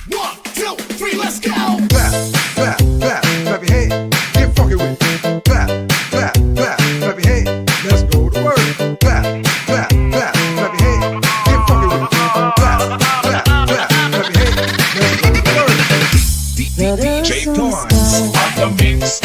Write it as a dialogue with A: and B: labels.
A: 1, 2, 3, let's go.
B: Clap, clap, clap, clap your hands. Get funky with it. Clap, clap, clap, clap your hands. Let's go to work. Clap, clap, clap, clap your hands. Get funky with it. Clap, clap, clap, clap your hands. Let's go to work.
C: DJ Torrance on the mix.